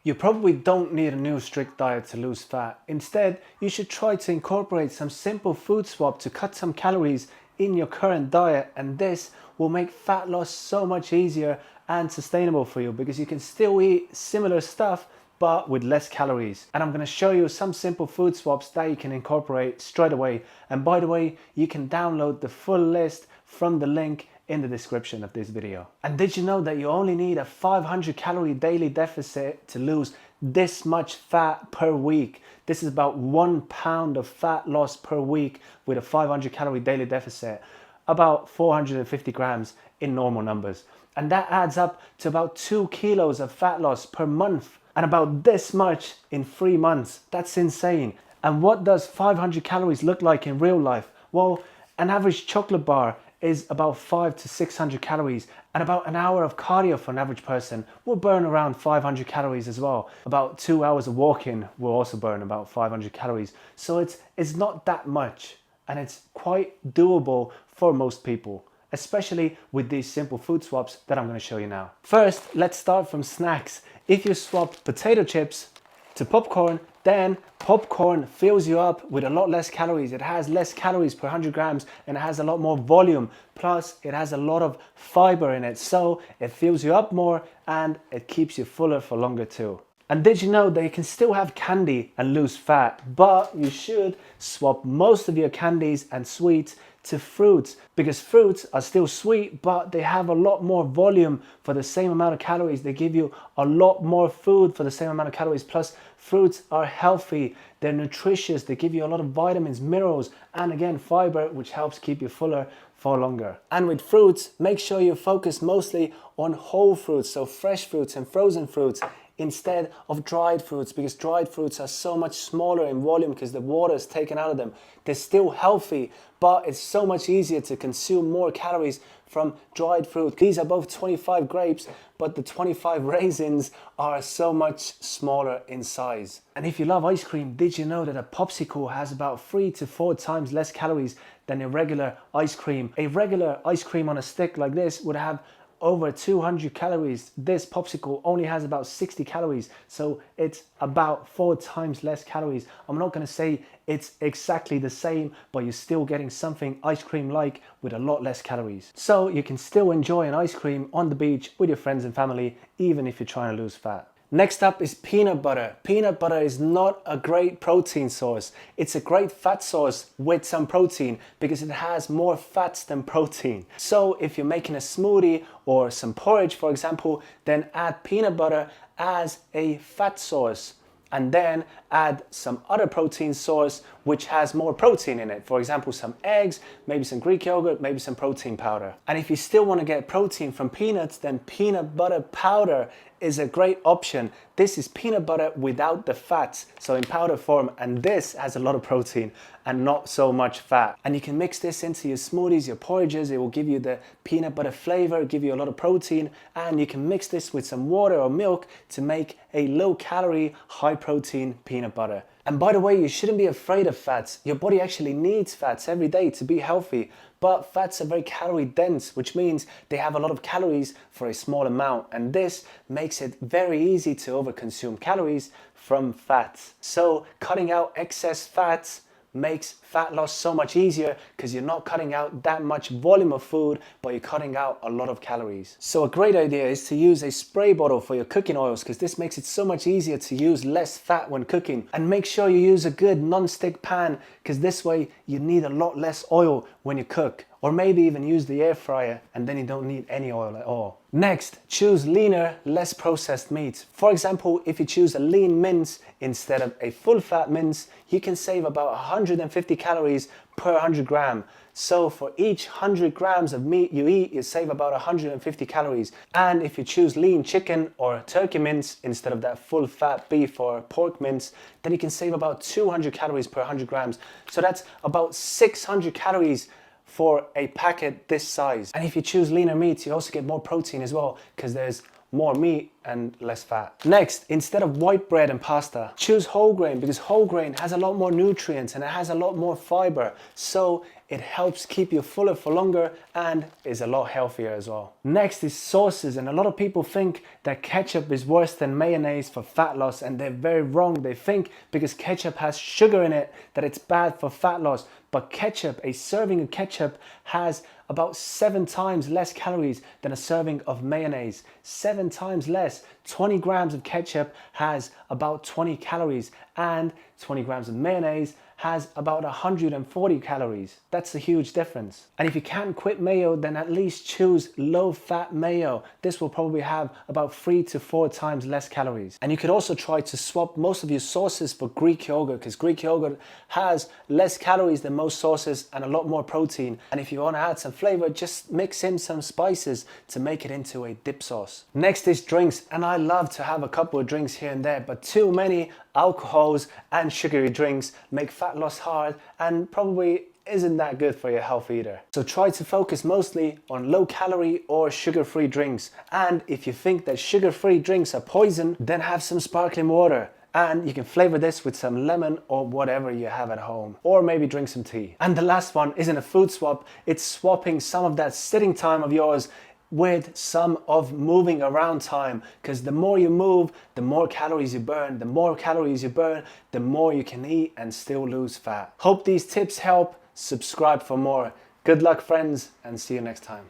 You probably don't need a new strict diet to lose fat. Instead, you should try to incorporate some simple food swap to cut some calories in your current diet, and this will make fat loss so much easier and sustainable for you because you can still eat similar stuff but with less calories. And I'm going to show you some simple food swaps that you can incorporate straight away. And by the way, you can download the full list from the link in the description of this video. And did you know that you only need a 500 calorie daily deficit to lose this much fat per week? This is about 1 pound of fat loss per week with a 500 calorie daily deficit, about 450 grams in normal numbers. And that adds up to about 2 kilos of fat loss per month, and about this much in 3 months. That's insane. And what does 500 calories look like in real life? Well, an average chocolate bar is about 500 to 600 calories, and about an hour of cardio for an average person will burn around 500 calories as well. About 2 hours of walking will also burn about 500 calories. So it's not that much, and it's quite doable for most people, especially with these simple food swaps that I'm going to show you now. First, let's start from snacks. If you swap potato chips to popcorn, then popcorn fills you up with a lot less calories. It has less calories per 100 grams and it has a lot more volume. Plus, it has a lot of fiber in it. So it fills you up more and it keeps you fuller for longer too. And did you know that you can still have candy and lose fat, but you should swap most of your candies and sweets to fruits, because fruits are still sweet, but they have a lot more volume for the same amount of calories. They give you a lot more food for the same amount of calories. Plus, fruits are healthy, they're nutritious, they give you a lot of vitamins, minerals, and again, fiber, which helps keep you fuller for longer. And with fruits, make sure you focus mostly on whole fruits, so fresh fruits and frozen fruits, instead of dried fruits, because dried fruits are so much smaller in volume because the water is taken out of them. They're still healthy, but it's so much easier to consume more calories from dried fruit. These are both 25 grapes, but the 25 raisins are so much smaller in size. And if you love ice cream, did you know that a popsicle has about 3 to 4 times less calories than a regular ice cream? A regular ice cream on a stick like this would have over 200 calories. This popsicle only has about 60 calories, so it's about 4 times less calories. I'm not going to say it's exactly the same, but you're still getting something ice cream like with a lot less calories. So you can still enjoy an ice cream on the beach with your friends and family, even if you're trying to lose fat. Next up is peanut butter. Peanut butter is not a great protein source. It's a great fat source with some protein because it has more fats than protein. So if you're making a smoothie or some porridge, for example, then add peanut butter as a fat source, and then add some other protein source which has more protein in it. For example, some eggs, maybe some Greek yogurt, maybe some protein powder. And if you still want to get protein from peanuts, then peanut butter powder is a great option. This is peanut butter without the fats, so in powder form, and this has a lot of protein and not so much fat. And you can mix this into your smoothies, your porridges. It will give you the peanut butter flavor, give you a lot of protein, and you can mix this with some water or milk to make a low calorie, high protein peanut butter. And by the way, you shouldn't be afraid of fats. Your body actually needs fats every day to be healthy, but fats are very calorie dense, which means they have a lot of calories for a small amount, and this makes it very easy to overconsume calories from fats. So cutting out excess fats makes fat loss so much easier because you're not cutting out that much volume of food, but you're cutting out a lot of calories. So a great idea is to use a spray bottle for your cooking oils, because this makes it so much easier to use less fat when cooking. And make sure you use a good non-stick pan, because this way you need a lot less oil when you cook. Or maybe even use the air fryer, and then you don't need any oil at all. Next, choose leaner, less processed meats. For example, if you choose a lean mince instead of a full fat mince, you can save about 150 calories per 100 gram. So for each 100 grams of meat you eat, you save about 150 calories. And if you choose lean chicken or turkey mince instead of that full fat beef or pork mince, then you can save about 200 calories per 100 grams. So that's about 600 calories for a packet this size. And if you choose leaner meats, you also get more protein as well, because there's more meat and less fat. Next, instead of white bread and pasta, choose whole grain, because whole grain has a lot more nutrients and it has a lot more fiber. So it helps keep you fuller for longer and is a lot healthier as well. Next is sauces, and a lot of people think that ketchup is worse than mayonnaise for fat loss, and they're very wrong. They think because ketchup has sugar in it that it's bad for fat loss. But ketchup, a serving of ketchup has about 7 times less calories than a serving of mayonnaise. 7 times less. 20 grams of ketchup has about 20 calories, and 20 grams of mayonnaise has about 140 calories. That's a huge difference. And if you can't quit mayo, then at least choose low-fat mayo. This will probably have about 3 to 4 times less calories. And you could also try to swap most of your sauces for Greek yogurt, because Greek yogurt has less calories than most sauces and a lot more protein. And if you want to add some flavor, just mix in some spices to make it into a dip sauce. Next is drinks, and I love to have a couple of drinks here and there, but too many alcohols and sugary drinks make fat loss hard and probably isn't that good for your health either. So try to focus mostly on low calorie or sugar-free drinks. And if you think that sugar-free drinks are poison, then have some sparkling water. And you can flavor this with some lemon or whatever you have at home. Or maybe drink some tea. And the last one isn't a food swap, it's swapping some of that sitting time of yours with some of moving around time, because the more you move, the more calories you burn. The more calories you burn, the more you can eat and still lose fat. Hope these tips help. Subscribe for more. Good luck, friends, and see you next time.